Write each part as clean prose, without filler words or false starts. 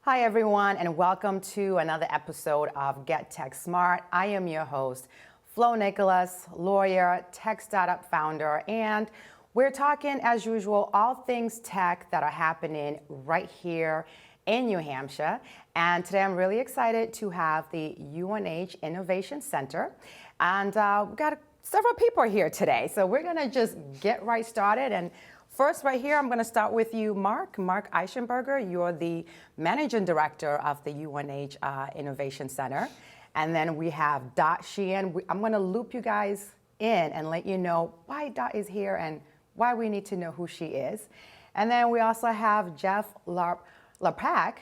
Hi, everyone, and welcome to another episode of Get Tech Smart. I am your host, Flo Nicholas, lawyer, tech startup founder, and we're talking, as usual, all things tech that are happening right here in New Hampshire. And today I'm really excited to have the UNH Innovation Center. And we've got several people here today. So we're going to just get right started. And first, right here, I'm going to start with you, Marc Eichenberger. You're the Managing Director of the UNH Innovation Center. And then we have Sheehan. I'm going to loop you guys in and let you know why Dot is here and why we need to know who she is. And then we also have Jeff Lapak,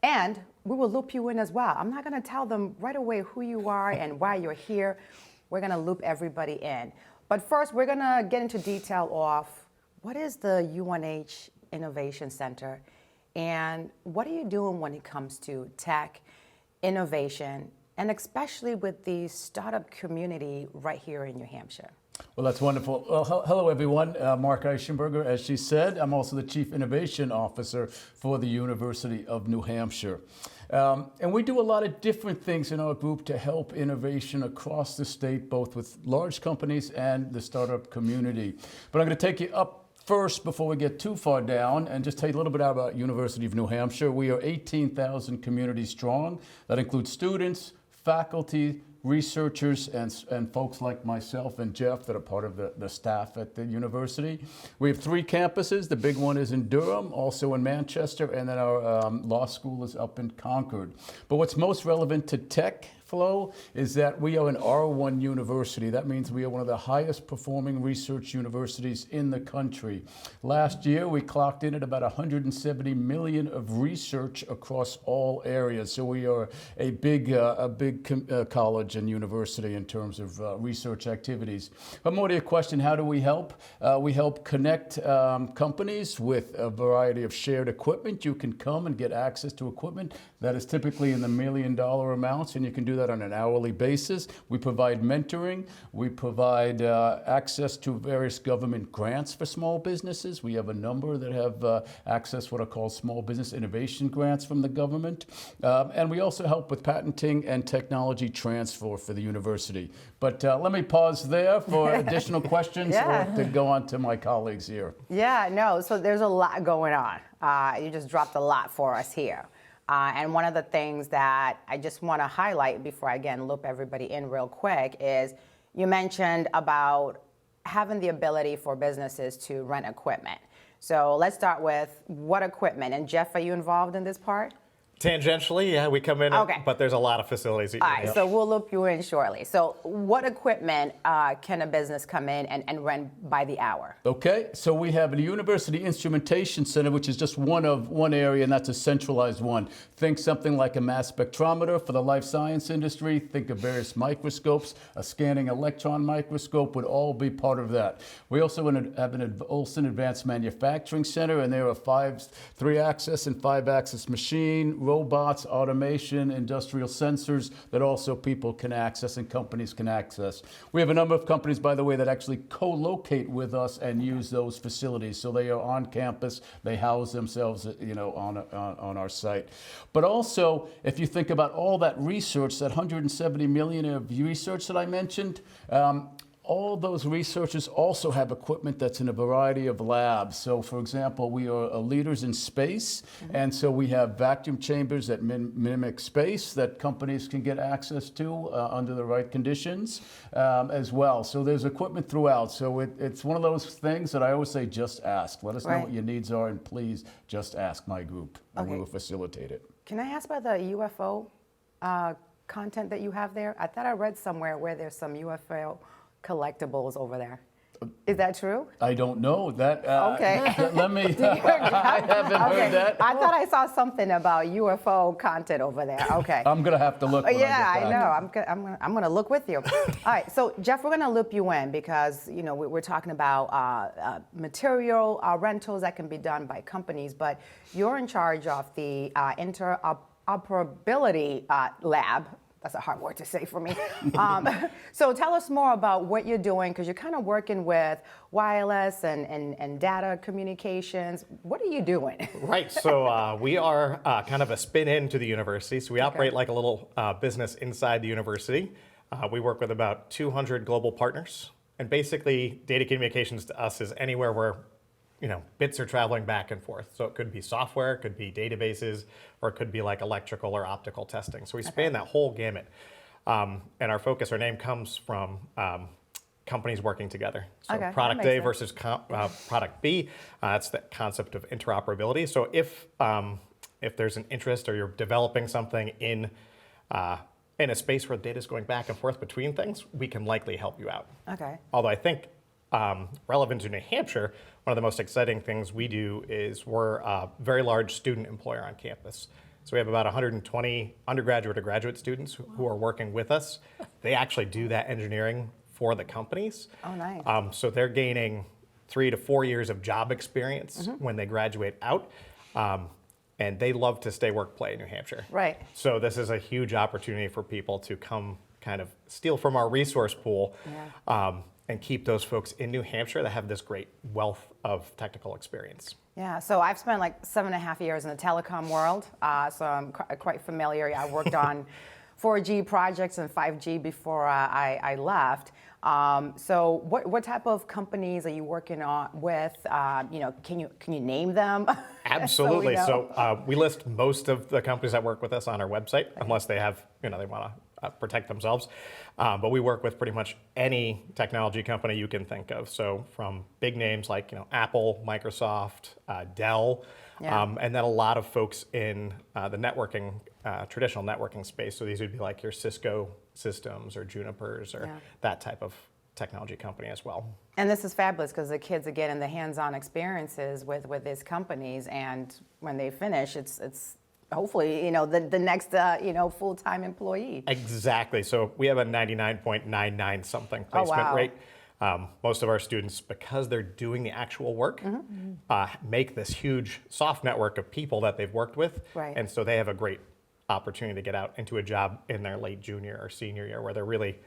and we will loop you in as well. I'm not going to tell them right away who you are and why you're here. We're going to loop everybody in. But first, we're going to get into detail of what is the UNH Innovation Center, and what are you doing when it comes to tech, innovation, and especially with the startup community right here in New Hampshire? Well, that's wonderful. Well, hello, everyone. Marc Eichenberger, as she said. I'm also the Chief Innovation Officer for the University of New Hampshire. And we do a lot of different things in our group to help innovation across the state, both with large companies and the startup community. But I'm going to take you up first, before we get too far down, and just tell you a little bit about University of New Hampshire. We are 18,000 communities strong. That includes students, faculty, researchers, and folks like myself and Jeff that are part of the staff at the university. We have 3 campuses. The big one is in Durham, also in Manchester, and then our law school is up in Concord. But what's most relevant to tech flow is that we are an R1 university. That means we are one of the highest performing research universities in the country. Last year, we clocked in at about 170 million of research across all areas. So we are a big college and university in terms of research activities. But more to your question, how do we help? We help connect companies with a variety of shared equipment. You can come and get access to equipment that is typically in the $1 million amounts, and you can do that on an hourly basis. We provide mentoring. We provide access to various government grants for small businesses. We have a number that have access to what are called small business innovation grants from the government. And we also help with patenting and technology transfer for the university. But let me pause there for additional questions or to go on to my colleagues here. Yeah, no, so there's a lot going on. You just dropped a lot for us here. And one of the things that I just want to highlight before I, again, loop everybody in real quick is you mentioned about having the ability for businesses to rent equipment. So let's start with what equipment. And Jeff, are you involved in this part? Tangentially, yeah, we come in, okay. But there's a lot of facilities. All right, so we'll loop you in shortly. So what equipment can a business come in and rent by the hour? Okay, so we have the University Instrumentation Center, which is just one area, and that's a centralized one. Think something like a mass spectrometer for the life science industry. Think of various microscopes. A scanning electron microscope would all be part of that. We also have an Olson Advanced Manufacturing Center, and there are 3-axis and 5-axis machine, robots, automation, industrial sensors that also people can access and companies can access. We have a number of companies, by the way, that actually co-locate with us and use those facilities. So they are on campus, they house themselves, on our site. But also, if you think about all that research, that 170 million of research that I mentioned, all those researchers also have equipment that's in a variety of labs. So, for example, we are leaders in space, and so we have vacuum chambers that mimic space that companies can get access to under the right conditions as well. So there's equipment throughout. So it's one of those things that I always say, just ask. Let us know what your needs are, and please just ask my group, and we will facilitate it. Can I ask about the UFO content that you have there? I thought I read somewhere where there's some UFO collectibles over there. Is that true? I don't know that. Okay. Let me. I haven't heard that. I thought I saw something about UFO content over there. Okay. I'm gonna have to look. When I know. I'm gonna look with you. All right. So Jeff, we're gonna loop you in because we're talking about material rentals that can be done by companies, but you're in charge of the interoperability lab. That's a hard word to say for me. So tell us more about what you're doing, because you're kind of working with wireless and data communications. What are you doing? Right, so we are kind of a spin-in to the university. So we operate like a little business inside the university. We work with about 200 global partners. And basically, data communications to us is anywhere where bits are traveling back and forth. So it could be software, it could be databases, or it could be like electrical or optical testing. So we span that whole gamut. And our focus, our name comes from companies working together. So product A versus product B, that's the concept of interoperability. So if there's an interest or you're developing something in a space where data is going back and forth between things, we can likely help you out. Okay. Although I think relevant to New Hampshire, one of the most exciting things we do is we're a very large student employer on campus. So we have about 120 undergraduate or graduate students who are working with us. They actually do that engineering for the companies. Oh, nice. So they're gaining 3 to 4 years of job experience when they graduate out. And they love to stay, work, play in New Hampshire. Right. So this is a huge opportunity for people to come kind of steal from our resource pool and keep those folks in New Hampshire that have this great wealth of technical experience. Yeah, so I've spent like 7.5 years in the telecom world, so I'm quite familiar. I worked on 4G projects and 5G before I left. So what type of companies are you working on with? Can you name them? Absolutely. So we list most of the companies that work with us on our website, unless they have, they want to protect themselves. But we work with pretty much any technology company you can think of. So from big names like Apple, Microsoft, Dell, and then a lot of folks in the networking, traditional networking space. So these would be like your Cisco systems or Junipers or that type of technology company as well. And this is fabulous because the kids are getting the hands-on experiences with these companies, and when they finish, it's hopefully the next full-time employee. Exactly. So we have a 99.99 something placement rate. Most of our students, because they're doing the actual work, make this huge soft network of people that they've worked with, and so they have a great opportunity to get out into a job in their late junior or senior year where they're really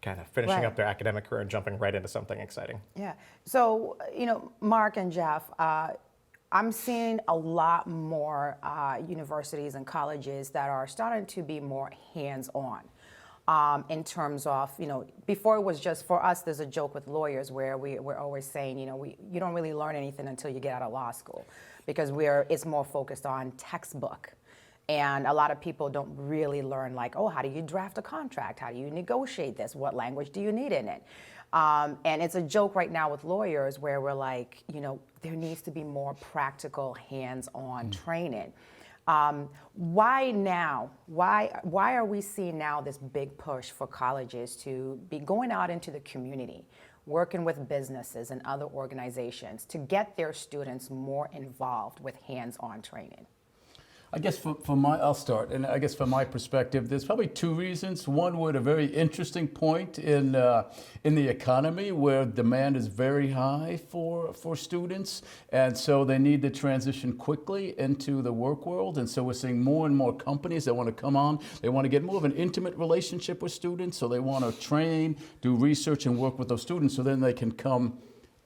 kind of finishing up their academic career and jumping right into something exciting. Yeah. So, Marc and Jeff, I'm seeing a lot more universities and colleges that are starting to be more hands-on in terms of, before it was just for us, there's a joke with lawyers where we're always saying, you don't really learn anything until you get out of law school because it's more focused on textbook. And a lot of people don't really learn how do you draft a contract? How do you negotiate this? What language do you need in it? And it's a joke right now with lawyers where we're like, there needs to be more practical hands-on training. Why now? Why are we seeing now this big push for colleges to be going out into the community, working with businesses and other organizations to get their students more involved with hands-on training? I guess I'll start, and I guess from my perspective, there's probably two reasons. One, we're at a very interesting point in the economy where demand is very high for students, and so they need to transition quickly into the work world. And so we're seeing more and more companies that want to come on. They want to get more of an intimate relationship with students, so they want to train, do research, and work with those students, so then they can come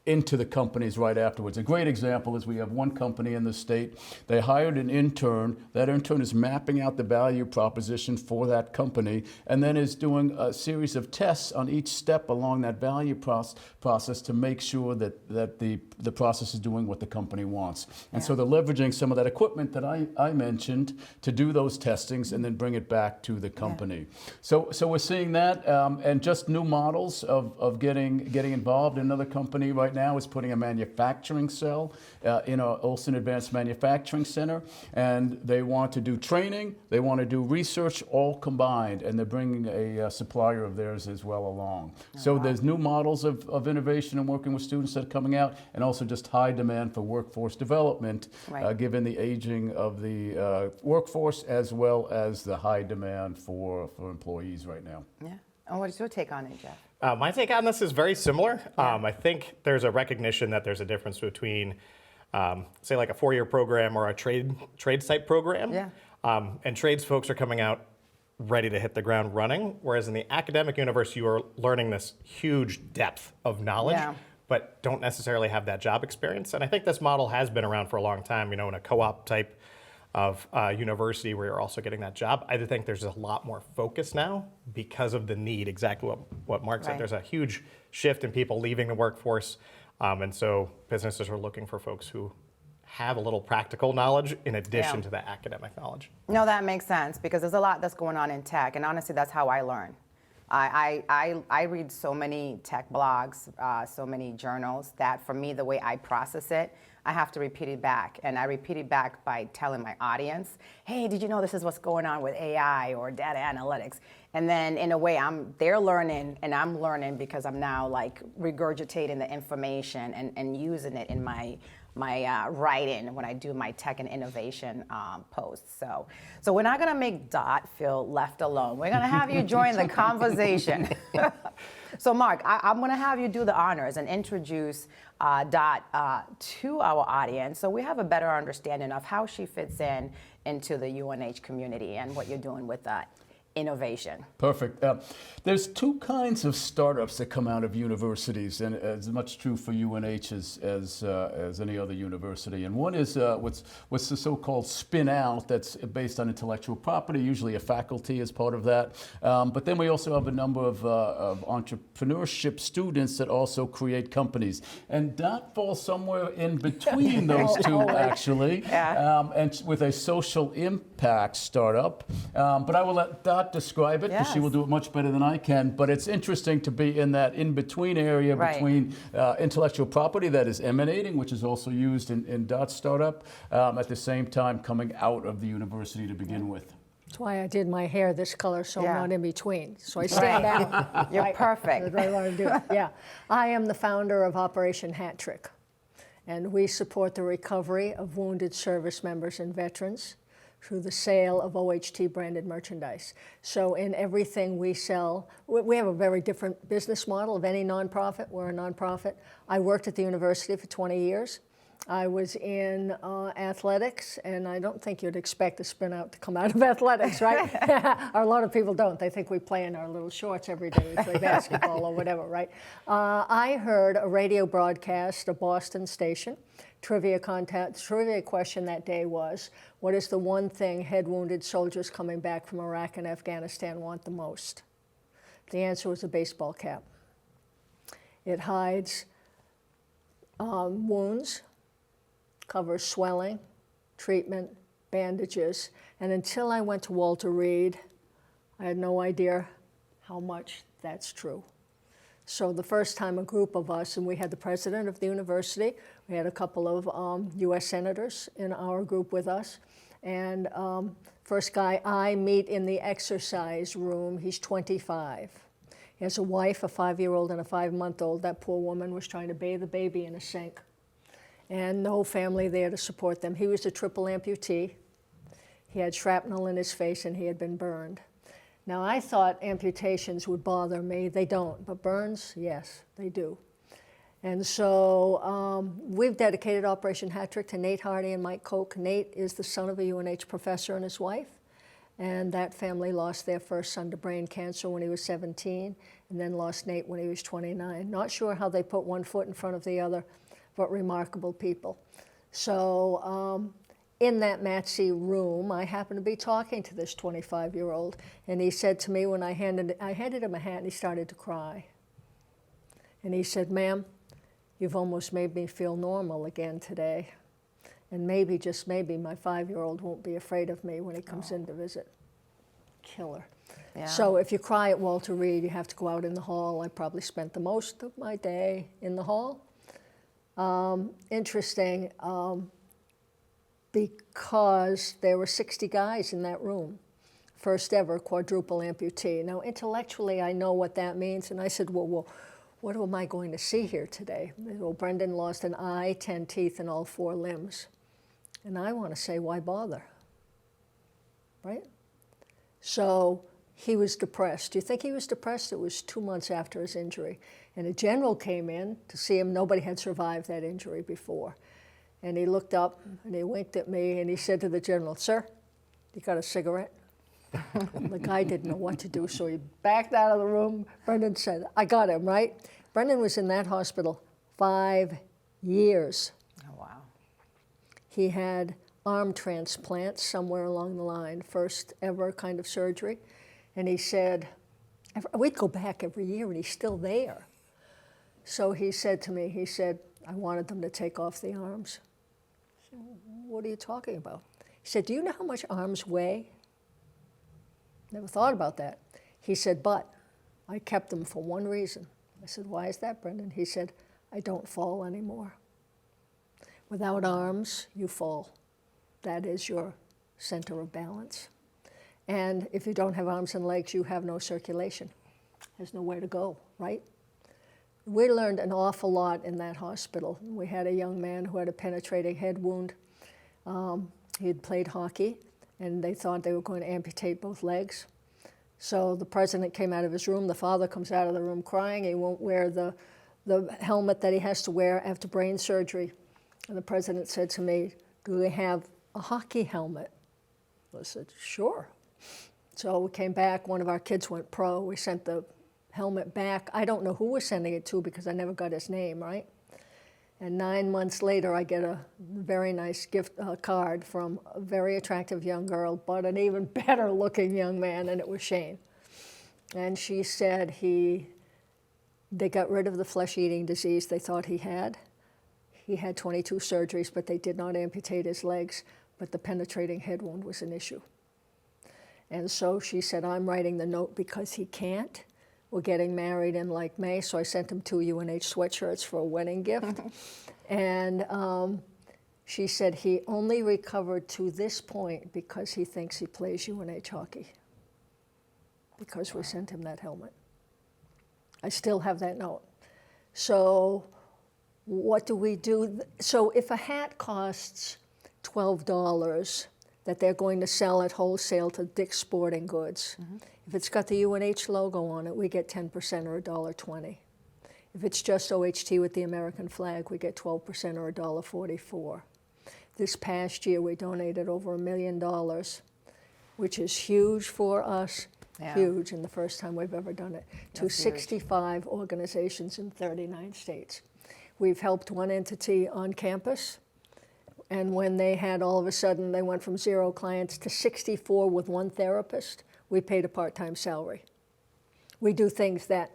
into the companies right afterwards. A great example is we have one company in the state. They hired an intern. That intern is mapping out the value proposition for that company and then is doing a series of tests on each step along that value process to make sure that the process is doing what the company wants. And so they're leveraging some of that equipment that I mentioned to do those testings and then bring it back to the company. So we're seeing that and just new models of getting involved. Another company right now is putting a manufacturing cell in our Olson Advanced Manufacturing Center, and they want to do training, they want to do research, all combined, and they're bringing a supplier of theirs as well along. So there's new models of innovation and working with students that are coming out, and also just high demand for workforce development, given the aging of the workforce as well as the high demand for employees right now. Yeah. And what is your take on it, Jeff? My take on this is very similar. I think there's a recognition that there's a difference between, say, like a 4-year program or a trade site program. And trades folks are coming out ready to hit the ground running. Whereas in the academic universe, you are learning this huge depth of knowledge, Yeah. but don't necessarily have that job experience. And I think this model has been around for a long time, in a co-op type of university where you're also getting that job. I think there's a lot more focus now because of the need, exactly what Marc said. Right. There's a huge shift in people leaving the workforce. And so businesses are looking for folks who have a little practical knowledge in addition to the academic knowledge. No, that makes sense because there's a lot that's going on in tech, and honestly, that's how I learn. I read so many tech blogs, so many journals that for me, the way I process it, I have to repeat it back. And I repeat it back by telling my audience, hey, did you know this is what's going on with AI or data analytics? And then in a way, they're learning and I'm learning because I'm now like regurgitating the information and using it in my writing when I do my tech and innovation posts. So we're not gonna make Dot feel left alone. We're gonna have you join the conversation. So Marc, I'm gonna have you do the honors and introduce Dot to our audience so we have a better understanding of how she fits into the UNH community and what you're doing with innovation. Perfect. There's two kinds of startups that come out of universities, and as much true for UNH as any other university. And one is what's the so-called spin out that's based on intellectual property, usually a faculty as part of that. But then we also have a number of entrepreneurship students that also create companies. And Dot falls somewhere in between those two, actually, and with a social impact startup. But I will let Dot describe it because she will do it much better than I can. But it's interesting to be in that in-between area between intellectual property that is emanating, which is also used in Dot's startup, at the same time coming out of the university to begin with. That's why I did my hair this color, so I'm not in between. So I stand out. You're perfect. That's what I want to do. Yeah. I am the founder of Operation Hat Trick, and we support the recovery of wounded service members and veterans through the sale of OHT branded merchandise. So in everything we sell, we have a very different business model of any nonprofit. We're a nonprofit. I worked at the university for 20 years. I was in athletics, and I don't think you'd expect a spin out to come out of athletics, right? A lot of people don't. They think we play in our little shorts every day. We play basketball or whatever, right? I heard a radio broadcast, a Boston station. Trivia question that day was, what is the one thing head wounded soldiers coming back from Iraq and Afghanistan want the most? The answer was a baseball cap. It hides wounds, covers swelling, treatment, bandages, and until I went to Walter Reed, I had no idea how much that's true. So the first time a group of us, and we had the president of the university, we had a couple of US senators in our group with us, and first guy I meet in the exercise room, he's 25. He has a wife, a 5-year-old and a 5-month-old. That poor woman was trying to bathe the baby in a sink, and no family there to support them. He was a triple amputee. He had shrapnel in his face and he had been burned. Now, I thought amputations would bother me. They don't, but burns, yes, they do. And so we've dedicated Operation Hat Trick to Nate Hardy and Mike Koch. Nate is the son of a UNH professor and his wife, and that family lost their first son to brain cancer when he was 17, and then lost Nate when he was 29. Not sure how they put one foot in front of the other, but remarkable people. So in that Matsy room, I happened to be talking to this 25-year-old, and he said to me when I handed him a hat, and he started to cry. And he said, ma'am, you've almost made me feel normal again today. And maybe, just maybe, my 5-year-old won't be afraid of me when he comes in to visit. Killer. Yeah. So if you cry at Walter Reed, you have to go out in the hall. I probably spent the most of my day in the hall. Interesting. Because there were 60 guys in that room, first ever quadruple amputee. Now, intellectually, I know what that means, and I said, well, what am I going to see here today? Well, Brendan lost an eye, 10 teeth, and all 4 limbs. And I want to say, why bother, right? So he was depressed. Do you think he was depressed? It was 2 months after his injury. And a general came in to see him. Nobody had survived that injury before. And he looked up and he winked at me and he said to the general, sir, you got a cigarette? The guy didn't know what to do, so he backed out of the room. Brendan said, I got him, right? Brendan was in that hospital 5 years. Oh, wow. He had arm transplants somewhere along the line, first ever kind of surgery. And he said, we'd go back every year and he's still there. So he said to me, he said, I wanted them to take off the arms. I said, what are you talking about? He said, do you know how much arms weigh? Never thought about that. He said, but I kept them for one reason. I said, why is that, Brendan? He said, I don't fall anymore. Without arms, you fall. That is your center of balance. And if you don't have arms and legs, you have no circulation. There's nowhere to go, right? We learned an awful lot in that hospital. We had a young man who had a penetrating head wound. He had played hockey, and they thought they were going to amputate both legs. So the president came out of his room. The father comes out of the room crying. He won't wear the helmet that he has to wear after brain surgery. And the president said to me, do they have a hockey helmet? I said, sure. So we came back. One of our kids went pro. We sent the helmet back. I don't know who we're sending it to because I never got his name, right? And 9 months later, I get a very nice gift card from a very attractive young girl, but an even better looking young man, and it was Shane. And she said they got rid of the flesh-eating disease they thought he had. He had 22 surgeries, but they did not amputate his legs, but the penetrating head wound was an issue. And so she said, I'm writing the note because he can't. We're getting married in like May, so I sent him 2 UNH sweatshirts for a wedding gift. And she said he only recovered to this point because he thinks he plays UNH hockey, because we sent him that helmet. I still have that note. So what do we do? So if a hat costs $12 that they're going to sell at wholesale to Dick's Sporting Goods, if it's got the UNH logo on it, we get 10% or $1.20. If it's just OHT with the American flag, we get 12% or $1.44. This past year, we donated over $1 million, which is huge for us, huge, and the first time we've ever done it, to 65 organizations in 39 states. We've helped one entity on campus, and when they had all of a sudden, they went from 0 clients to 64 with 1 therapist, we paid a part-time salary. We do things that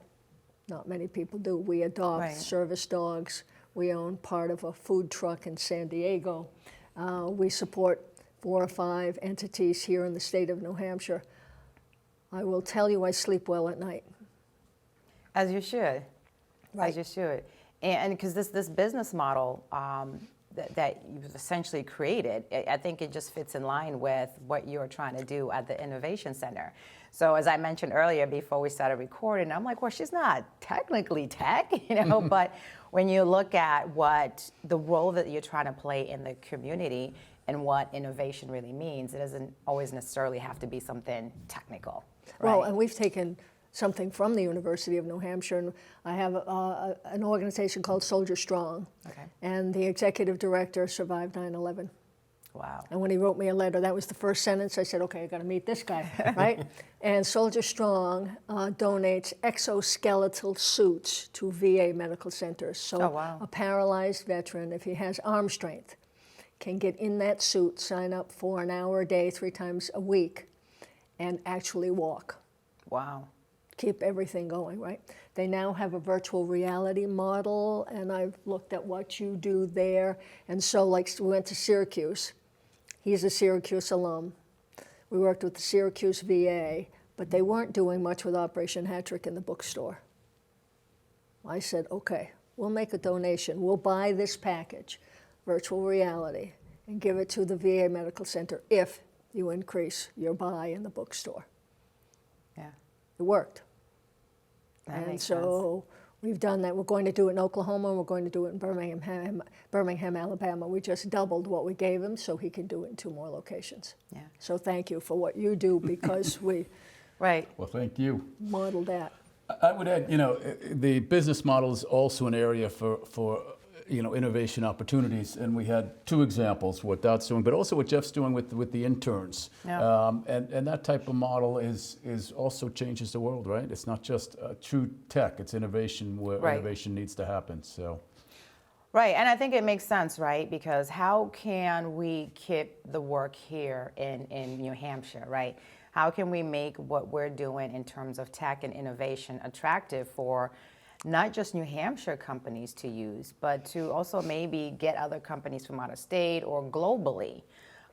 not many people do. We adopt service dogs. We own part of a food truck in San Diego. We support 4 or 5 entities here in the state of New Hampshire. I will tell you, I sleep well at night. As you should. Right. As you should. And because this business model that you've essentially created, I think it just fits in line with what you're trying to do at the Innovation Center. So as I mentioned earlier before we started recording, I'm like, well, she's not technically tech, but when you look at what the role that you're trying to play in the community and what innovation really means, it doesn't always necessarily have to be something technical. Right? Well, and we've taken something from the University of New Hampshire, and I have an organization called Soldier Strong, and the executive director survived 9/11. Wow. And when he wrote me a letter, that was the first sentence. I said, okay, I got to meet this guy, right? And Soldier Strong donates exoskeletal suits to VA medical centers. So a paralyzed veteran, if he has arm strength, can get in that suit, sign up for an hour a day, 3 times a week, and actually walk. Wow. Keep everything going, right? They now have a virtual reality model, and I've looked at what you do there. And so, like, we went to Syracuse. He's a Syracuse alum. We worked with the Syracuse VA, but they weren't doing much with Operation Hattrick in the bookstore. I said, okay, we'll make a donation. We'll buy this package, virtual reality, and give it to the VA Medical Center if you increase your buy in the bookstore. Yeah. It worked. That and makes so we've done that. We're going to do it in Oklahoma, and we're going to do it in Birmingham, Alabama. We just doubled what we gave him so he can do it in 2 more locations. Yeah. So thank you for what you do, because we Well, thank you. modeled that. I would add, the business model is also an area for innovation opportunities, and we had two examples, what Dot's doing, but also what Jeff's doing with the interns. Yeah. And that type of model is also changes the world, right? It's not just true tech, it's innovation where Right. innovation needs to happen, so. Right, and I think it makes sense, right? Because how can we keep the work here in New Hampshire, right? How can we make what we're doing in terms of tech and innovation attractive for not just New Hampshire companies to use, but to also maybe get other companies from out of state or globally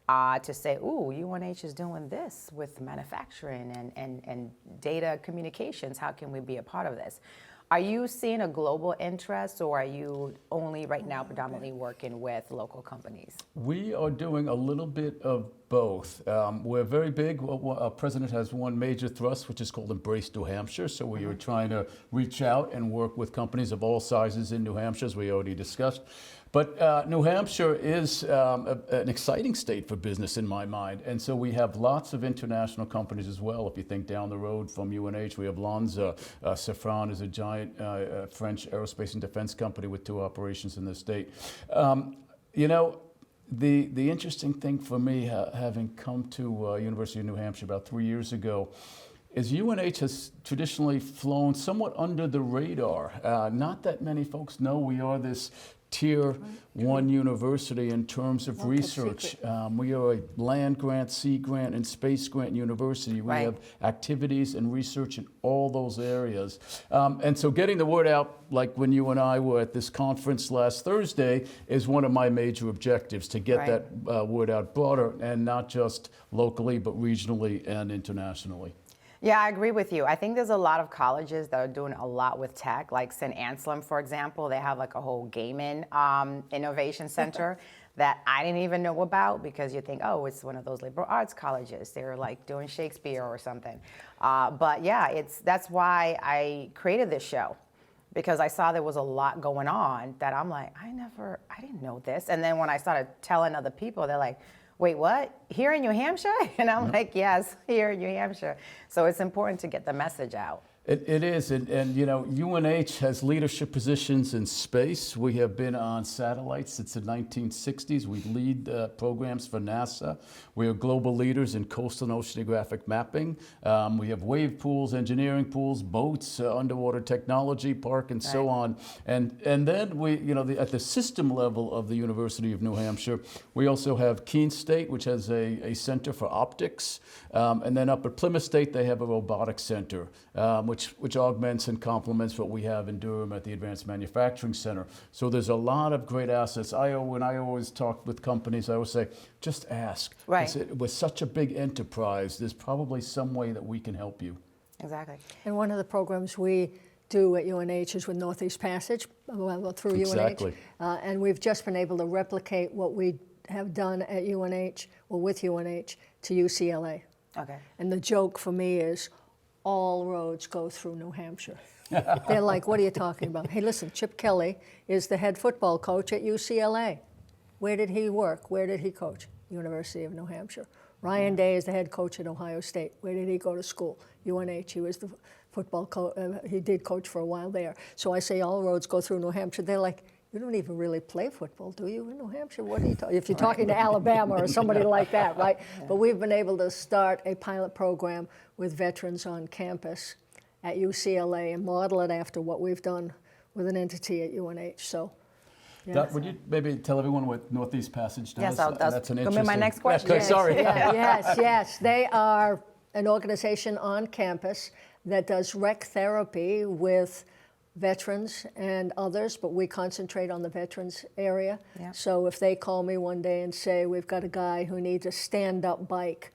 to say, ooh, UNH is doing this with manufacturing and data communications. How can we be a part of this? Are you seeing a global interest, or are you only right now predominantly working with local companies? We are doing a little bit of both. We're very big. Our president has one major thrust, which is called Embrace New Hampshire. So we are trying to reach out and work with companies of all sizes in New Hampshire, as we already discussed. But New Hampshire is an exciting state for business in my mind. And so we have lots of international companies as well. If you think down the road from UNH, we have Lonza. Safran is a giant French aerospace and defense company with 2 operations in the state. The interesting thing for me, having come to University of New Hampshire about 3 years ago, is UNH has traditionally flown somewhat under the radar. Not that many folks know we are this Tier 1 university in terms of research. We are a land grant, sea grant, and space grant university. We have activities and research in all those areas. And so getting the word out, like when you and I were at this conference last Thursday, is one of my major objectives, to get that word out broader, and not just locally, but regionally and internationally. Yeah, I agree with you. I think there's a lot of colleges that are doing a lot with tech, like St. Anselm, for example. They have like a whole gaming innovation center that I didn't even know about, because you think, oh, it's one of those liberal arts colleges. They're like doing Shakespeare or something. But yeah, that's why I created this show, because I saw there was a lot going on that I'm like, I didn't know this. And then when I started telling other people, they're like, wait, what? Here in New Hampshire? And I'm like, yes, here in New Hampshire. So it's important to get the message out. It is, and UNH has leadership positions in space. We have been on satellites since the 1960s. We lead programs for NASA. We are global leaders in coastal and oceanographic mapping. We have wave pools, engineering pools, boats, underwater technology park, and so on. And then we, at the system level of the University of New Hampshire, we also have Keene State, which has a center for optics, and then up at Plymouth State, they have a robotics center, which augments and complements what we have in Durham at the Advanced Manufacturing Center. So there's a lot of great assets. When I always talk with companies, I always say, just ask. Right. We're such a big enterprise, there's probably some way that we can help you. Exactly. And one of the programs we do at UNH is with Northeast Passage, through Exactly. UNH. And we've just been able to replicate what we have done at UNH, or with UNH, to UCLA. Okay. And the joke for me is, all roads go through New Hampshire. They're like, what are you talking about? Hey, listen, Chip Kelly is the head football coach at UCLA. Where did he work? Where did he coach? University of New Hampshire. Ryan Day is the head coach at Ohio State. Where did he go to school? UNH. He was the football coach. He did coach for a while there. So I say all roads go through New Hampshire. They're like, you don't even really play football, do you, in New Hampshire? What are you talking? If you're talking to Alabama or somebody like that, right? Yeah. But we've been able to start a pilot program with veterans on campus at UCLA and model it after what we've done with an entity at UNH. So, yeah. Would you maybe tell everyone what Northeast Passage does? Yes, that's an interesting. my next question. Okay, sorry. Yes. They are an organization on campus that does rec therapy with veterans and others, but we concentrate on the veterans area. Yeah. So if they call me one day and say, we've got a guy who needs a stand-up bike,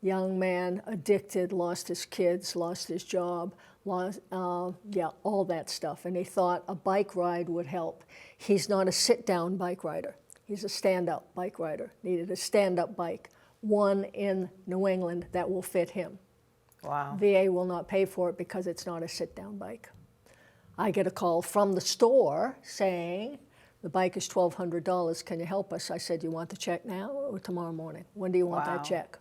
young man, addicted, lost his kids, lost his job, all that stuff, and he thought a bike ride would help. He's not a sit-down bike rider. He's a stand-up bike rider. Needed a stand-up bike, one in New England that will fit him. Wow. VA will not pay for it because it's not a sit-down bike. I get a call from the store saying, the bike is $1,200, can you help us? I said, you want the check now or tomorrow morning? When do you want that check?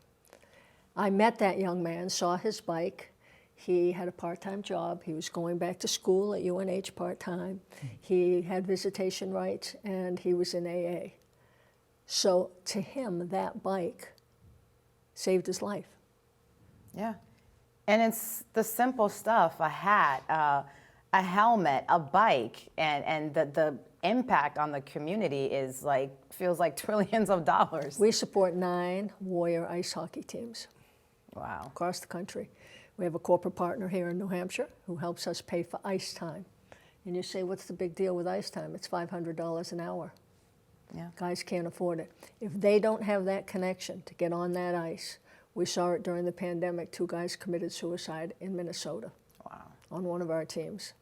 I met that young man, saw his bike. He had a part-time job. He was going back to school at UNH part-time. He had visitation rights, and he was in AA. So to him, that bike saved his life. Yeah. And it's the simple stuff, a hat, a helmet, a bike, and the impact on the community is like, feels like trillions of dollars. We support 9 Warrior ice hockey teams. Wow. Across the country. We have a corporate partner here in New Hampshire who helps us pay for ice time. And you say, what's the big deal with ice time? It's $500 an hour. Yeah. Guys can't afford it. If they don't have that connection to get on that ice, we saw it during the pandemic. 2 guys committed suicide in Minnesota. Wow. On one of our teams.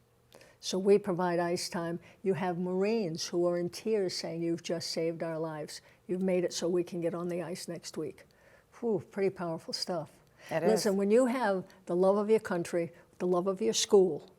So we provide ice time. You have Marines who are in tears saying, you've just saved our lives. You've made it so we can get on the ice next week. Whew, pretty powerful stuff. Listen, when you have the love of your country, the love of your school,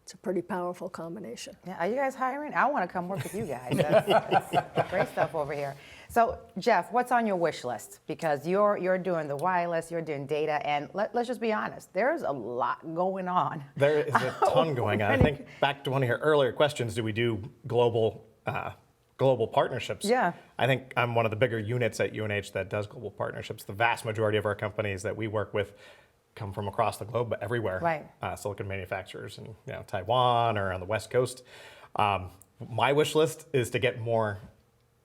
it's a pretty powerful combination. Yeah, are you guys hiring? I want to come work with you guys. That's great stuff over here. So, Jeff, what's on your wish list? Because you're doing the wireless, you're doing data, and let's just be honest, there's a lot going on. There is a ton going on. I think back to one of your earlier questions, do we do global partnerships? Yeah. I think I'm one of the bigger units at UNH that does global partnerships. The vast majority of our companies that we work with come from across the globe, but everywhere. Right. Silicon manufacturers in Taiwan or on the West Coast. My wish list is to get more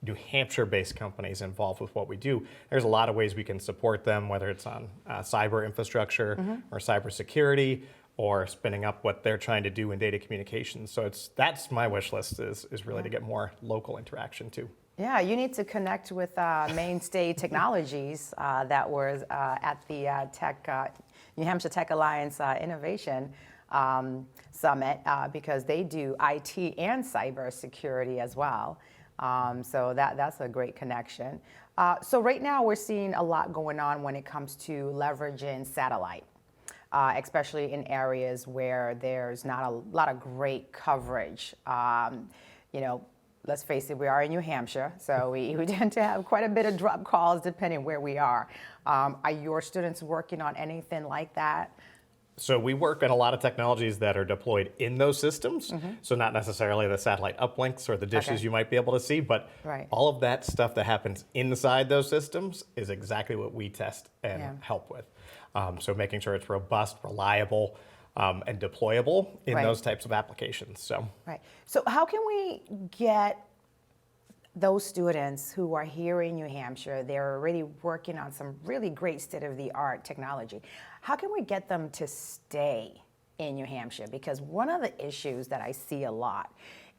New Hampshire-based companies involved with what we do. There's a lot of ways we can support them, whether it's on cyber infrastructure or cybersecurity, or spinning up what they're trying to do in data communications. So that's my wish list is really to get more local interaction too. Yeah, you need to connect with Mainstay Technologies that was at the New Hampshire Tech Alliance Innovation Summit because they do IT and cybersecurity as well. So that's a great connection. So right now we're seeing a lot going on when it comes to leveraging satellite. Especially in areas where there's not a lot of great coverage. Let's face it, we are in New Hampshire, so we tend to have quite a bit of drop calls depending where we are. Are your students working on anything like that? So we work on a lot of technologies that are deployed in those systems. So not necessarily the satellite uplinks or the dishes you might be able to see, but all of that stuff that happens inside those systems is exactly what we test and help with. So making sure it's robust, reliable, and deployable in those types of applications. So how can we get those students who are here in New Hampshire, they're already working on some really great state-of-the-art technology, how can we get them to stay in New Hampshire? Because one of the issues that I see a lot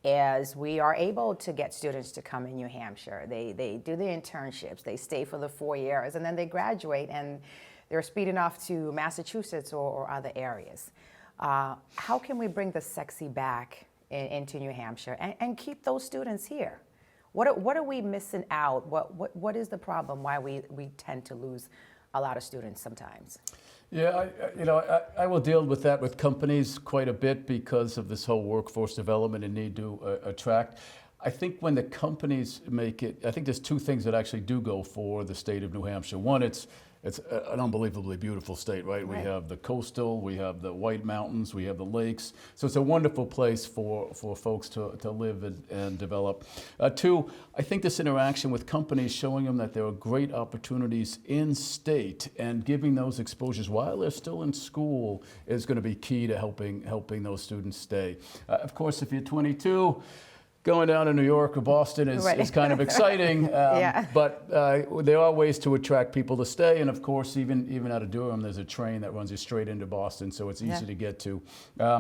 is we are able to get students to come in New Hampshire. They do the internships, they stay for the 4 years, and then they graduate and they're speeding off to Massachusetts or other areas. How can we bring the sexy back into New Hampshire and keep those students here? What are we missing out? What is the problem why we tend to lose a lot of students sometimes? Yeah, I will deal with that with companies quite a bit because of this whole workforce development and need to attract. I think when the companies make it, I think there's 2 things that actually do go for the state of New Hampshire. One, it's an unbelievably beautiful state, right? We have the coastal, we have the White Mountains, we have the lakes. So it's a wonderful place for folks to live and develop. 2, I think this interaction with companies, showing them that there are great opportunities in state and giving those exposures while they're still in school is going to be key to helping those students stay. Of course, if you're 22, going down to New York or Boston is kind of exciting, but there are ways to attract people to stay. And of course, even out of Durham, there's a train that runs you straight into Boston, so it's easy to get to.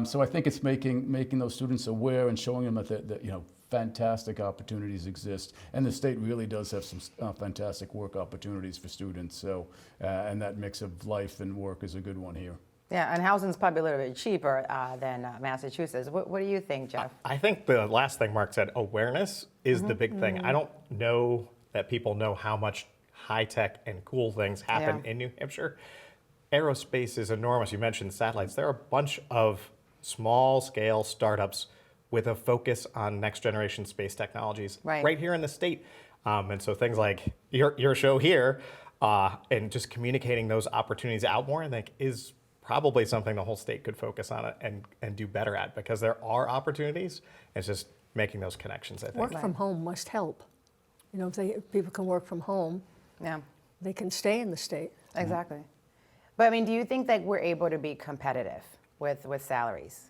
So I think it's making those students aware and showing them that fantastic opportunities exist, and the state really does have some fantastic work opportunities for students. So and that mix of life and work is a good one here. Yeah, and housing's probably a little bit cheaper than Massachusetts. What do you think, Jeff? I think the last thing Marc said, awareness is the big thing. I don't know that people know how much high-tech and cool things happen in New Hampshire. Aerospace is enormous. You mentioned satellites. There are a bunch of small-scale startups with a focus on next-generation space technologies right here in the state. And so things like your show here and just communicating those opportunities out more, I think, is probably something the whole state could focus on and do better at, because there are opportunities. It's just making those connections, I think. Work from home must help. You know, if people can work from home, Yeah, they can stay in the state. exactly. But I mean, do you think that we're able to be competitive with salaries?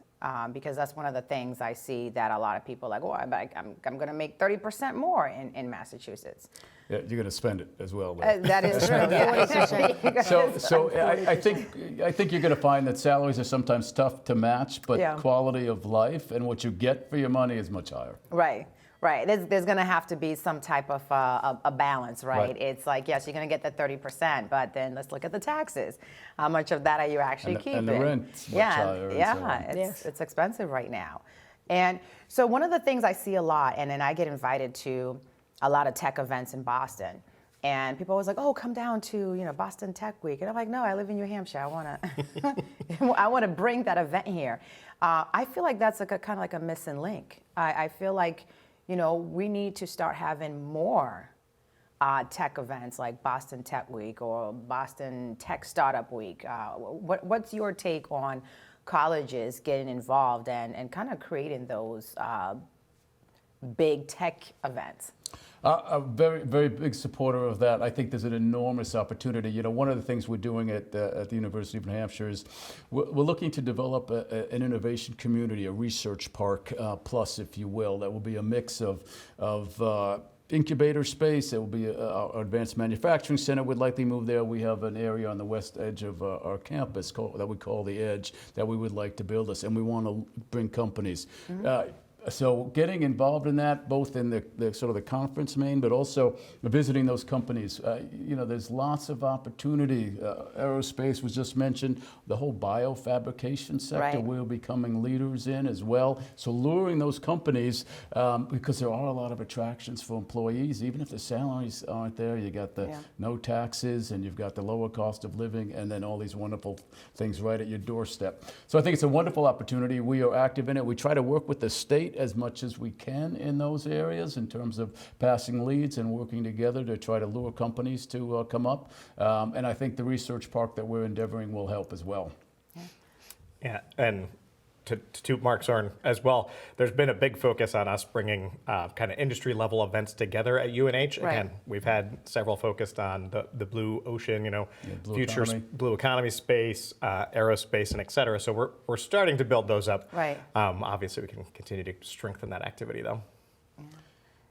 Because that's one of the things I see that a lot of people are like, oh, I'm going to make 30% more in Massachusetts. Yeah, you're going to spend it as well. Though. That is true. Yeah. So I think you're going to find that salaries are sometimes tough to match, but Yeah. quality of life and what you get for your money is much higher. Right. Right. There's going to have to be some type of a balance, right? Right. It's like, yes, you're going to get the 30%, but then let's look at the taxes. How much of that are you actually keeping? And the rent's much higher. And so on. It's expensive right now. And so one of the things I see a lot, and then I get invited to a lot of tech events in Boston. And people always like, oh, come down to Boston Tech Week. And I'm like, no, I live in New Hampshire. I want to bring that event here. I feel like that's like kind of like a missing link. I feel like we need to start having more tech events like Boston Tech Week or Boston Tech Startup Week. What's your take on colleges getting involved and kind of creating those big tech events? A very, very big supporter of that. I think there's an enormous opportunity. One of the things we're doing at the University of New Hampshire is we're looking to develop an innovation community, a research park plus, if you will, that will be a mix of incubator space. It will be our advanced manufacturing center would likely move there. We have an area on the west edge of our campus that we call the Edge that we would like to build us, and we want to bring companies. So getting involved in that, both in the sort of the conference main, but also visiting those companies. There's lots of opportunity. Aerospace was just mentioned. The whole biofabrication sector Right. we're becoming leaders in as well. So luring those companies, because there are a lot of attractions for employees, even if the salaries aren't there. You got the no taxes, and you've got the lower cost of living, and then all these wonderful things right at your doorstep. So I think it's a wonderful opportunity. We are active in it. We try to work with the state as much as we can in those areas in terms of passing leads and working together to try to lure companies to come up. And I think the research park that we're endeavoring will help as well. Yeah, and to toot Marc's horn as well, there's been a big focus on us bringing kind of industry level events together at UNH. Right. Again, we've had several focused on the blue ocean, blue future economy. blue economy space, aerospace, and et cetera. So we're starting to build those up. Right. Obviously, we can continue to strengthen that activity, though.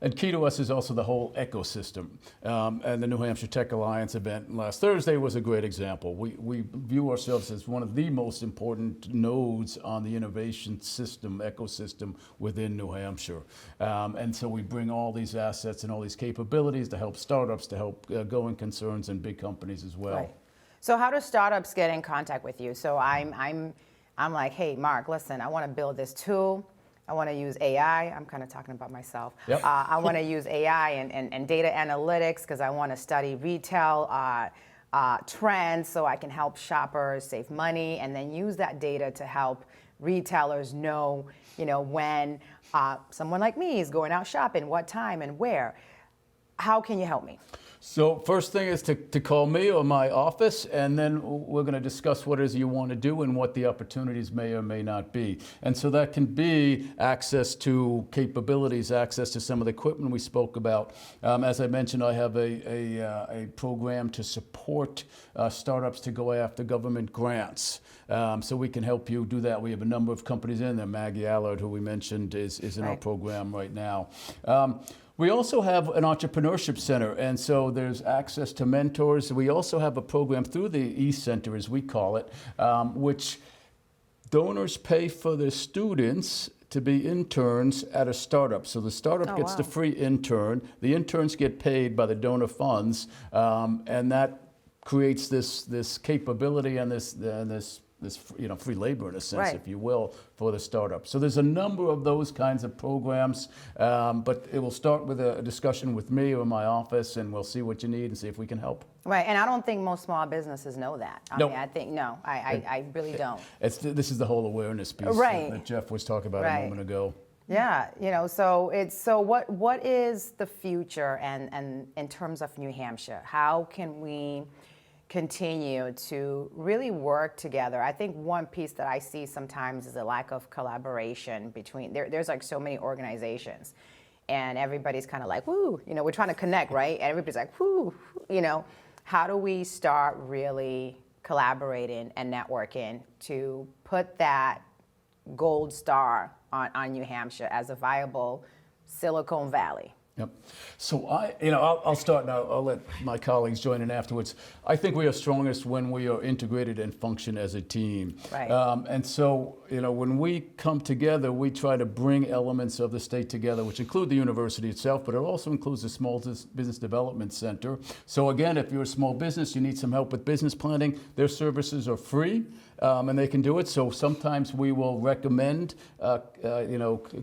And key to us is also the whole ecosystem. And the New Hampshire Tech Alliance event last Thursday was a great example. We view ourselves as one of the most important nodes on the innovation ecosystem within New Hampshire. And so we bring all these assets and all these capabilities to help startups, to help going concerns and big companies as well. Right. So how do startups get in contact with you? So I'm like, hey, Marc, listen, I want to build this tool. I want to use AI. I'm kind of talking about myself. Yep. I want to use AI and data analytics because I want to study retail trends so I can help shoppers save money and then use that data to help retailers know, when someone like me is going out shopping, what time and where. How can you help me? So first thing is to call me or my office, and then we're going to discuss what it is you want to do and what the opportunities may or may not be. And so that can be access to capabilities, access to some of the equipment we spoke about. As I mentioned, I have a program to support startups to go after government grants. So we can help you do that. We have a number of companies in there. Maggie Allard, who we mentioned, is in our program right now. We also have an entrepreneurship center, and so there's access to mentors. We also have a program through the E-Center, as we call it, which donors pay for their students to be interns at a startup. So the startup gets the free intern. The interns get paid by the donor funds, and that creates this capability and this free labor in a sense, if you will, for the startup. So there's a number of those kinds of programs, but it will start with a discussion with me or my office, and we'll see what you need and see if we can help. Right, and I don't think most small businesses know that. I really don't. This is the whole awareness piece that Jeff was talking about a moment ago. Yeah, so what is the future and in terms of New Hampshire? How can we continue to really work together. I think one piece that I see sometimes is a lack of collaboration between, there's like so many organizations and everybody's kind of like, woo, you know, we're trying to connect, right? And everybody's like, woo, you know, how do we start really collaborating and networking to put that gold star on New Hampshire as a viable Silicon Valley? Yep. So I'll start now. I'll let my colleagues join in afterwards. I think we are strongest when we are integrated and function as a team. Right. And so, when we come together, we try to bring elements of the state together, which include the university itself, but it also includes the Small Business Development Center. So again, if you're a small business, you need some help with business planning, their services are free. And they can do it. So sometimes we will recommend,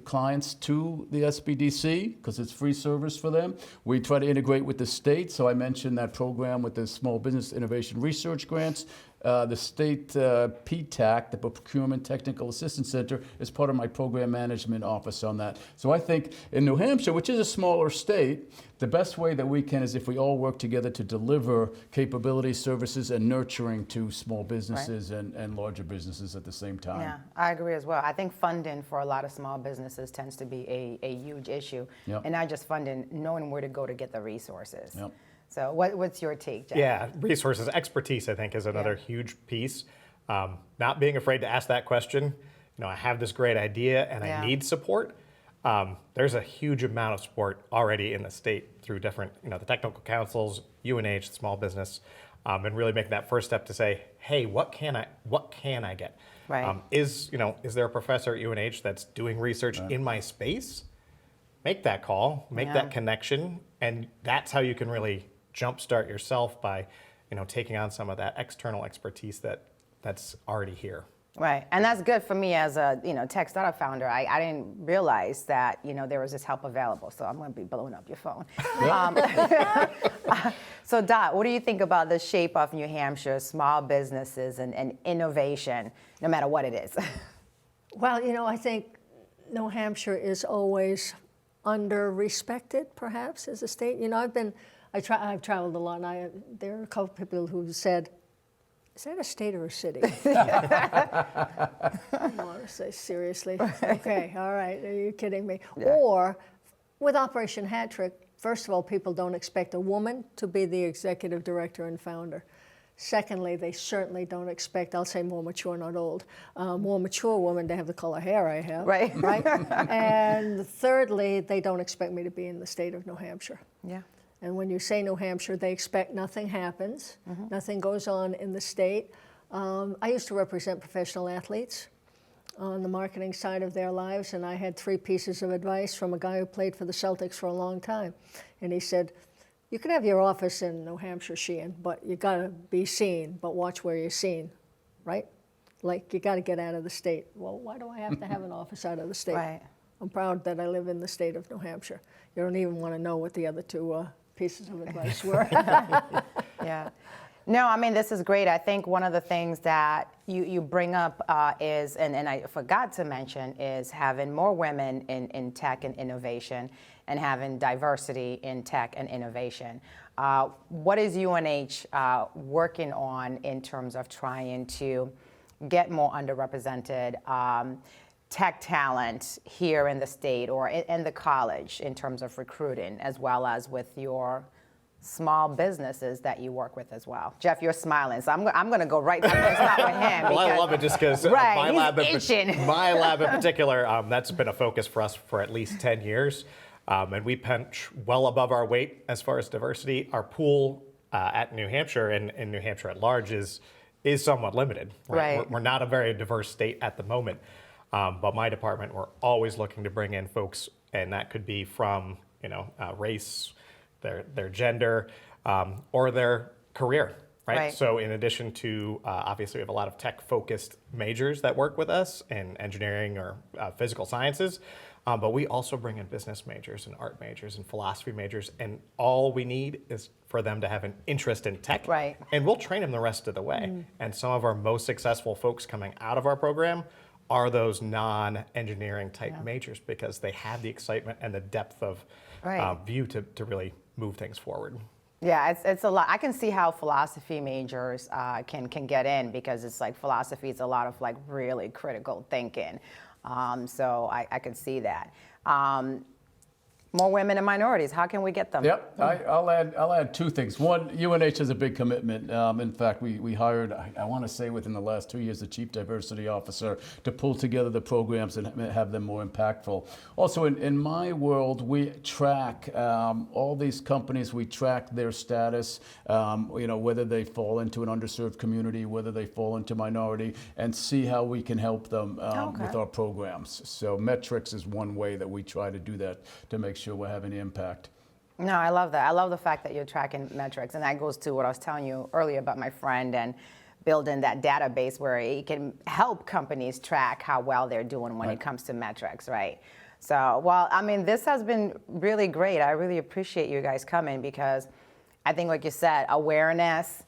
clients to the SBDC because it's free service for them. We try to integrate with the state. So I mentioned that program with the Small Business Innovation Research Grants. The state PTAC, the Procurement Technical Assistance Center, is part of my program management office on that. So I think in New Hampshire, which is a smaller state, the best way that we can is if we all work together to deliver capability, services, and nurturing to small businesses and larger businesses at the same time. Yeah, I agree as well. I think funding for a lot of small businesses tends to be a huge issue. Yep. And not just funding, knowing where to go to get the resources. Yep. So what's your take, Jeff? Yeah, resources, expertise, I think, is another huge piece. Not being afraid to ask that question. I have this great idea and I need support. There's a huge amount of support already in the state through different, the technical councils, UNH, small business, and really making that first step to say, hey, what can I get? Right. Is there a professor at UNH that's doing research in my space? Make that call, make that connection, and that's how you can really jumpstart yourself by, taking on some of that external expertise that's already here. Right, and that's good for me as a tech startup founder. I didn't realize that there was this help available. So I'm going to be blowing up your phone. So Dot, what do you think about the shape of New Hampshire small businesses and innovation, no matter what it is? Well, I think New Hampshire is always under-respected, perhaps, as a state. I've traveled a lot, and there are a couple people who said, is that a state or a city? I want to say, seriously? Okay, all right, are you kidding me? Yeah. Or, with Operation Hat Trick, first of all, people don't expect a woman to be the executive director and founder. Secondly, they certainly don't expect, I'll say more mature, not old, more mature woman to have the color hair I have. Right. Right? And thirdly, they don't expect me to be in the state of New Hampshire. Yeah. And when you say New Hampshire, they expect nothing happens, nothing goes on in the state. I used to represent professional athletes on the marketing side of their lives, and I had 3 pieces of advice from a guy who played for the Celtics for a long time. And he said, you can have your office in New Hampshire, Sheehan, but you gotta be seen, but watch where you're seen, right? Like, you gotta get out of the state. Well, why do I have to have an office out of the state? Right. I'm proud that I live in the state of New Hampshire. You don't even wanna know what the other 2 pieces of advice were. Yeah. No, I mean, this is great. I think one of the things that you bring up is, and I forgot to mention, is having more women in tech and innovation and having diversity in tech and innovation. What is UNH working on in terms of trying to get more underrepresented tech talent here in the state or in the college in terms of recruiting, as well as with your small businesses that you work with as well? Jeff, you're smiling, so I'm going to go right down and start with him. Well, I love it just because my lab in particular, that's been a focus for us for at least 10 years. And we punch well above our weight as far as diversity. Our pool at New Hampshire and New Hampshire at large is somewhat limited. Right? We're not a very diverse state at the moment. But my department, we're always looking to bring in folks, and that could be from race, their gender, or their career, right? So in addition to, obviously we have a lot of tech-focused majors that work with us in engineering or physical sciences, but we also bring in business majors and art majors and philosophy majors, and all we need is for them to have an interest in tech, right? And we'll train them the rest of the way. And some of our most successful folks coming out of our program are those non-engineering type majors because they have the excitement and the depth of view to really move things forward. Yeah, it's a lot. I can see how philosophy majors can get in, because it's like philosophy is a lot of like really critical thinking. So I can see that. More women and minorities. How can we get them? Yep, I'll add two things. One, UNH has a big commitment. In fact, we hired, I want to say within the last 2 years, the Chief Diversity Officer to pull together the programs and have them more impactful. Also, in my world, we track all these companies. We track their status, whether they fall into an underserved community, whether they fall into minority, and see how we can help them with our programs. So metrics is one way that we try to do that to make sure we're having impact. No, I love that. I love the fact that you're tracking metrics, and that goes to what I was telling you earlier about my friend and building that database where it can help companies track how well they're doing when it comes to metrics, right? So, well, I mean, this has been really great. I really appreciate you guys coming, because I think, like you said, awareness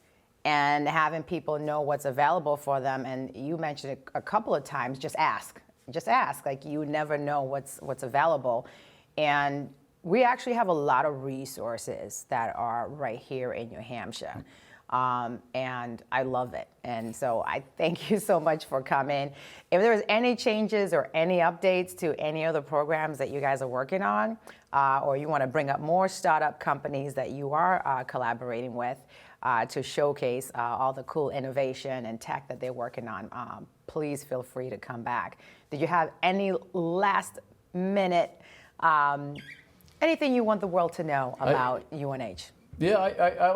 and having people know what's available for them. And you mentioned it a couple of times, just ask. Just ask. Like, you never know what's available. And we actually have a lot of resources that are right here in New Hampshire. And I love it. And so I thank you so much for coming. If there's any changes or any updates to any of the programs that you guys are working on, or you want to bring up more startup companies that you are collaborating with to showcase all the cool innovation and tech that they're working on, please feel free to come back. Did you have any last minute anything you want the world to know about UNH? Yeah,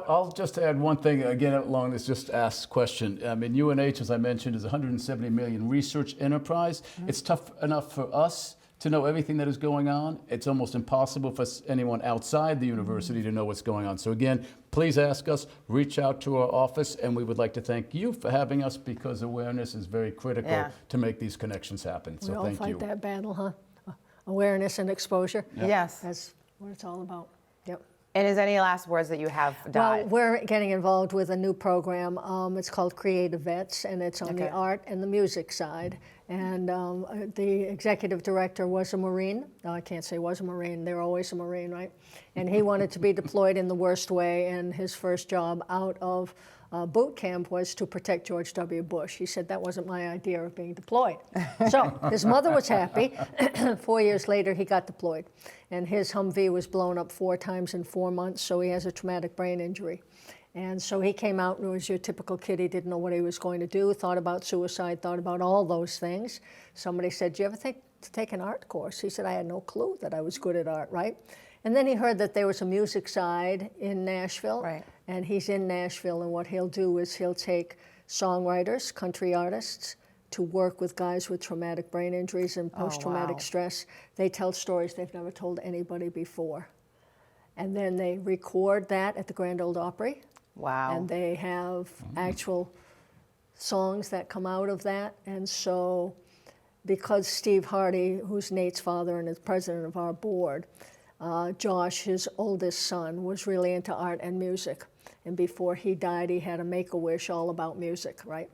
I'll just add one thing again along this just asked question. I mean, UNH, as I mentioned, is a 170 million research enterprise. It's tough enough for us to know everything that is going on. It's almost impossible for anyone outside the university to know what's going on. So again, please ask us, reach out to our office, and we would like to thank you for having us, because awareness is very critical to make these connections happen. So We all thank fight you. that battle, huh? Awareness and exposure. Yes. That's what it's all about. Yep. And is any last words that you have, Well, we're getting involved with a new program. It's called Creative Vets, and it's on the art and the music side. And the executive director was a Marine. No, I can't say was a Marine. They're always a Marine, right? And he wanted to be deployed in the worst way, and his first job out of boot camp was to protect George W. Bush. He said, that wasn't my idea of being deployed. So his mother was happy. 4 years later, he got deployed. And his Humvee was blown up 4 times in 4 months, so he has a traumatic brain injury. And so he came out and was your typical kid. He didn't know what he was going to do, thought about suicide, thought about all those things. Somebody said, do you ever think to take an art course? He said, I had no clue that I was good at art, right? And then he heard that there was a music side in Nashville. Right. And he's in Nashville, and what he'll do is he'll take songwriters, country artists, to work with guys with traumatic brain injuries and post-traumatic stress. They tell stories they've never told anybody before. And then they record that at the Grand Ole Opry. Wow. And they have actual songs that come out of that. And so because Steve Hardy, who's Nate's father and is president of our board, Josh, his oldest son, was really into art and music. And before he died, he had a Make-A-Wish all about music, right?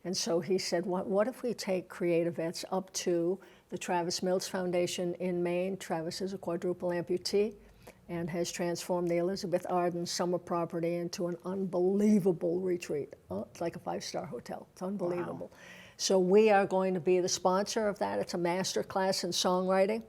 And so he said, what if we take Creative Vets up to the Travis Mills Foundation in Maine? Travis is a quadruple amputee and has transformed the Elizabeth Arden summer property into an unbelievable retreat. It's like a 5-star hotel. It's unbelievable. Wow. So we are going to be the sponsor of that. It's a master class in songwriting.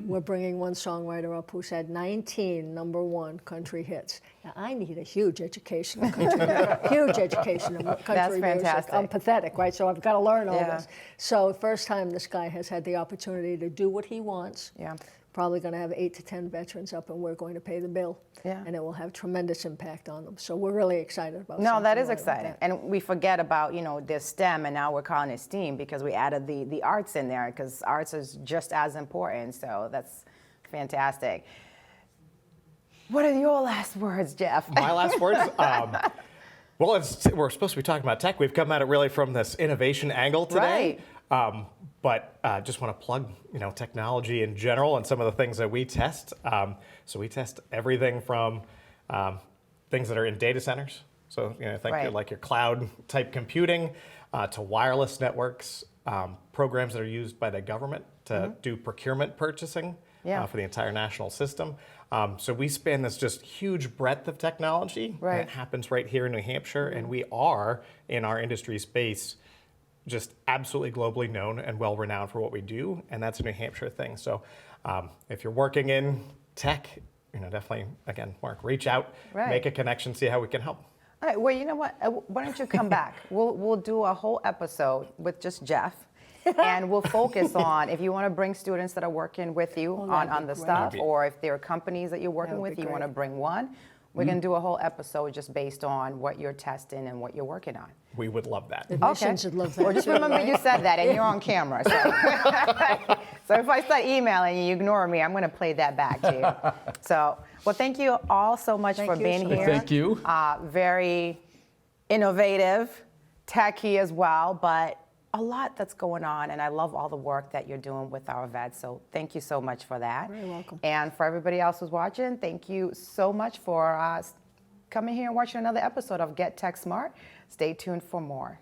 We're bringing one songwriter up who's had 19 #1 country hits. Now, I need a huge education in country music. Huge education in country That's music. fantastic. I'm pathetic, right? So I've got to learn all this. So first time this guy has had the opportunity to do what he wants. Yeah. Probably going to have 8 to 10 veterans up, and we're going to pay the bill. Yeah. And it will have tremendous impact on them. So we're really excited about No, that is like exciting. that. And we forget about, the STEM, and now we're calling it STEAM because we added the arts in there, because arts is just as important. So that's fantastic. What are your last words, Jeff? My last words? Well, we're supposed to be talking about tech. We've come at it really from this innovation angle today. Right. But just want to plug, technology in general and some of the things that we test. So we test everything from things that are in data centers. So think like your cloud type computing to wireless networks, programs that are used by the government to do procurement purchasing for the entire national system. So we span this just huge breadth of technology. Right. And it happens right here in New Hampshire, and we are, in our industry space, just absolutely globally known and well-renowned for what we do, and that's a New Hampshire thing. So if you're working in tech, definitely, again, Mark, reach out, Right. make a connection, see how we can help. All right, well, you know what? Why don't you come back? We'll do a whole episode with just Jeff, and we'll focus on if you want to bring students that are working with you that'd on be the great. stuff, or if there are companies that you're working That would with, be you want to great. bring one. We're going to do a whole episode just based on what you're testing and what you're working on. We would love that. Admissions would love that Well, just too, remember right? you said that, and you're on camera. So, so if I start emailing you ignore me, I'm going to play that back to you. So, well, thank you all so much Thank for you being so here. much. Thank you. Very innovative, techy as well, but a lot that's going on, and I love all the work that you're doing with our vets, so thank you so much for that. Very welcome. And for everybody else who's watching, thank you so much for coming here and watching another episode of Get Tech Smart. Stay tuned for more.